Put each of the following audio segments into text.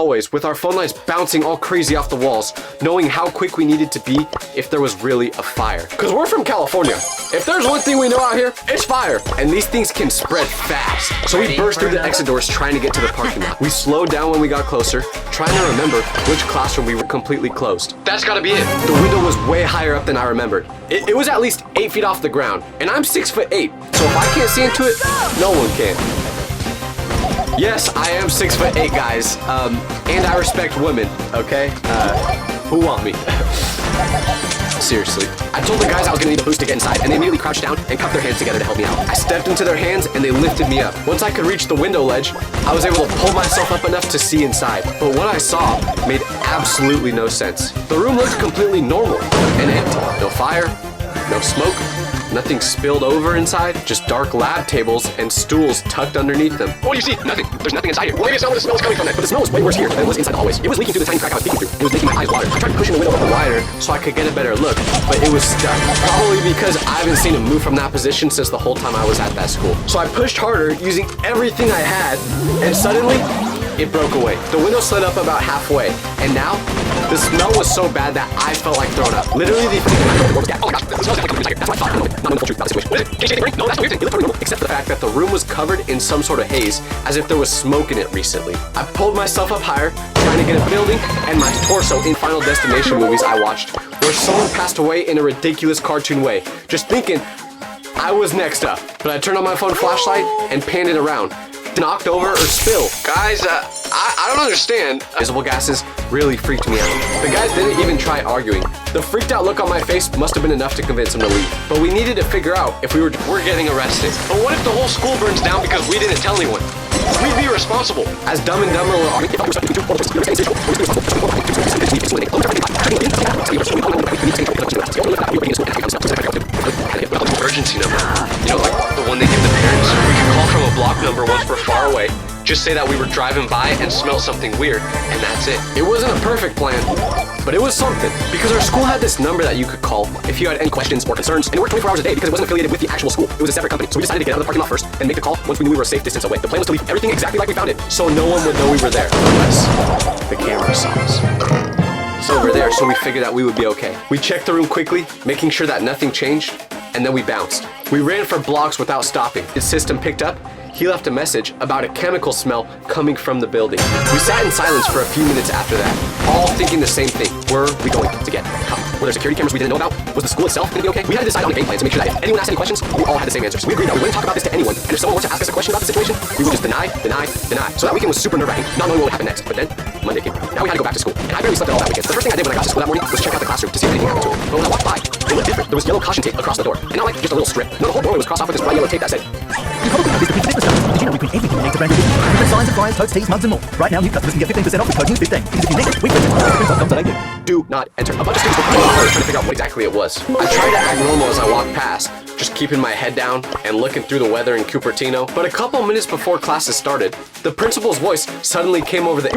Always, with our phone lights bouncing all crazy off the walls, knowing how quick we needed to be if there was really a fire. Because we're from California. If there's one thing we know out here, it's fire. And these things can spread fast. So we burst through the exit doors trying to get to the parking lot. We slowed down when we got closer, trying to remember which classroom we were completely closed. That's gotta be it. The window was way higher up than I remembered. It was at least 8 feet off the ground, and I'm 6'8". So if I can't see into it, no one can. Yes, I am 6'8", guys, and I respect women, okay? Who want me? Seriously. I told the guys I was gonna need a boost to get inside, and they immediately crouched down and cupped their hands together to help me out. I stepped into their hands, and they lifted me up. Once I could reach the window ledge, I was able to pull myself up enough to see inside. But what I saw made absolutely no sense. The room looked completely normal and empty. No fire, no smoke. Nothing spilled over inside, just dark lab tables and stools tucked underneath them. What do you see? Nothing. There's nothing inside here. Well, maybe it's not where the smell's coming from then. But the smell was way worse here than it was inside the hallways. It was leaking through the tiny crack I was peeking through. It was making my eyes water. I tried pushing the window a little wider so I could get a better look, but it was stuck. Probably because I haven't seen it move from that position since the whole time I was at that school. So I pushed harder using everything I had, and suddenly, it broke away. The window slid up about halfway, and now, the smell was so bad that I felt like throwing up. Literally, the door was gas. Oh my gosh, the smell is like that's what I thought. Not the truth about the situation. What is it? Can you say anything? No, that's weird. It looked totally normal. Except for the fact that the room was covered in some sort of haze, as if there was smoke in it recently. I pulled myself up higher, trying to get a building, and my torso in Final Destination movies I watched, where someone passed away in a ridiculous cartoon way. Just thinking, I was next up. But I turned on my phone flashlight and panned it around. Knocked over or spilled. Guys, I don't understand. Visible gases really freaked me out. The guys didn't even try arguing. The freaked out look on my face must have been enough to convince them to leave. But we needed to figure out if we're getting arrested. But what if the whole school burns down because we didn't tell anyone? We'd be responsible. As Dumb and Dumber were arguing, emergency number. You know, like the one they give the parents. We could call from a block number once we're far away. Just say that we were driving by and smelled something weird, and that's it. It wasn't a perfect plan, but it was something. Because our school had this number that you could call if you had any questions or concerns, and it worked 24 hours a day because it wasn't affiliated with the actual school. It was a separate company. So we decided to get out of the parking lot first and make the call once we knew we were a safe distance away. The plan was to leave everything exactly like we found it, so no one would know we were there, unless the camera saw us. It's over there, so we figured that we would be okay. We checked the room quickly, making sure that nothing changed, and then we bounced. We ran for blocks without stopping. His system picked up. He left a message about a chemical smell coming from the building. We sat in silence for a few minutes after that, all thinking the same thing. Were we going to get caught? Were there security cameras we didn't know about? Was the school itself going to be okay? We had to decide on a game plan to make sure that if anyone asked any questions, we all had the same answers. We agreed that we wouldn't talk about this to anyone, and if someone were to ask us a question about the situation, we would just deny. So that weekend was super nerve-wracking, not knowing what would happen next. But then, Monday came. Now we had to go back to school, and I barely slept at all that weekend. The first thing I did when I got to school that morning was check out the classroom to see if anything happened to it. But when I walked by, it looked different. There was yellow caution tape across the door, and not like just a little strip. No, the whole doorway was crossed off with this bright yellow tape that said, "You probably noticed the print business stuff. Did you know we print everything you need to brand your business? We print signs and flyers, totes, tees, mugs and more. Right now, new customers can get 15% off with code NEWS15. Because if you need it, we print it. Print.com.au. Do not enter. A bunch of students were trying to figure out what exactly it was. I tried to act normal as I walked past, just keeping my head down and looking through the weather in Cupertino. But a couple minutes before classes started, the principal's voice suddenly came over the...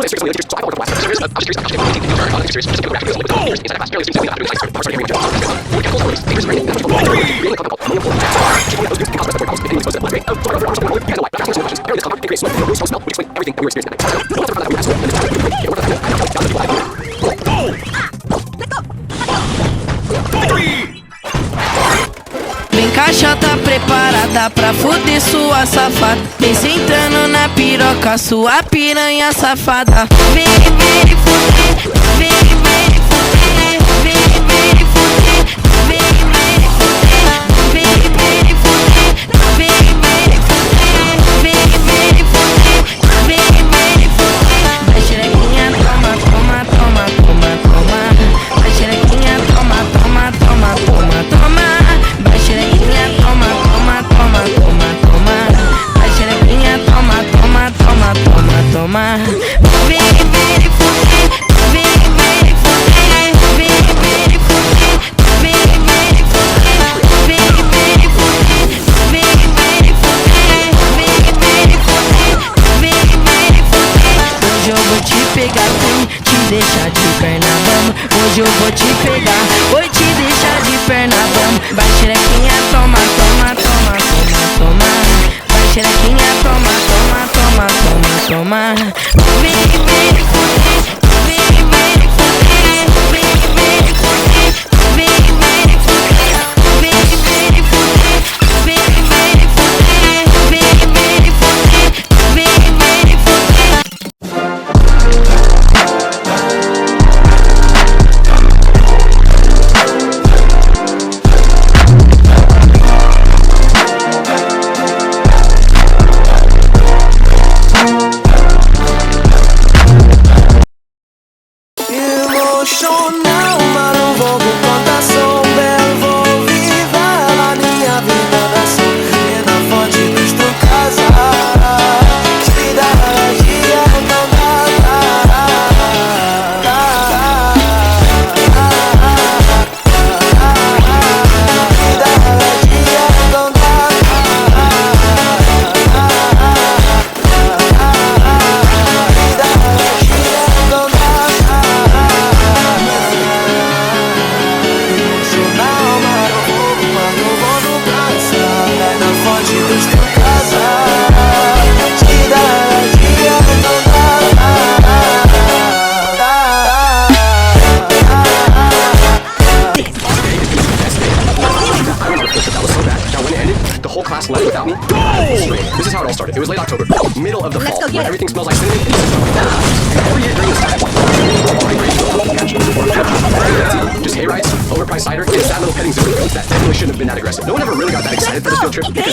Vem caixa, tá preparada pra fuder sua safada. Vem sentando na piroca, sua piranha safada. Vem, vem fuder, vem, vem fuder, vem, vem fuder, vem, vem fuder, vem, vem fuder, vem, vem fuder, vem, vem fuder, vem, vem fuder. Vai xerequinha, toma, toma, toma, toma, toma. Vai xerequinha, toma, toma, toma, toma, toma. Vai xerequinha, toma, toma, toma, toma, toma. Vai xerequinha, toma, toma, toma, toma, toma. Vem, vem fuder, vem, vem fuder, vem, vem fuder, vem, vem fuder, vem, vem fuder, vem, vem fuder, vem, vem fuder, vem, vem fuder. Hoje eu vou te pegar, te deixar de perna bamba. Hoje eu vou te pegar, vou te deixar de perna bamba. Vai xerequinha, toma, toma, toma, toma, toma. Vai xerequinha, toma, toma, toma, toma, toma. Vem, vem, fuder, vem, vem, fuder, vem, vem, fuder, vem, vem, fuder, vem, vem, fuder, vem, vem, fuder, vem, vem, fuder, vem, vem, fuder. Emocional, mas não vou com plantação. Belo, vou viver a minha vida da ação. E na fonte dos tu casa, que dá dia não dá. Que dá dia não dá. The whole class left without me. This is how it all started. It was late October, middle of the fall, when everything smells like cinnamon. And every year during this time, just hay rides, overpriced cider, and that little petting zoo that definitely shouldn't have been that aggressive. No one ever really got that excited for this field trip because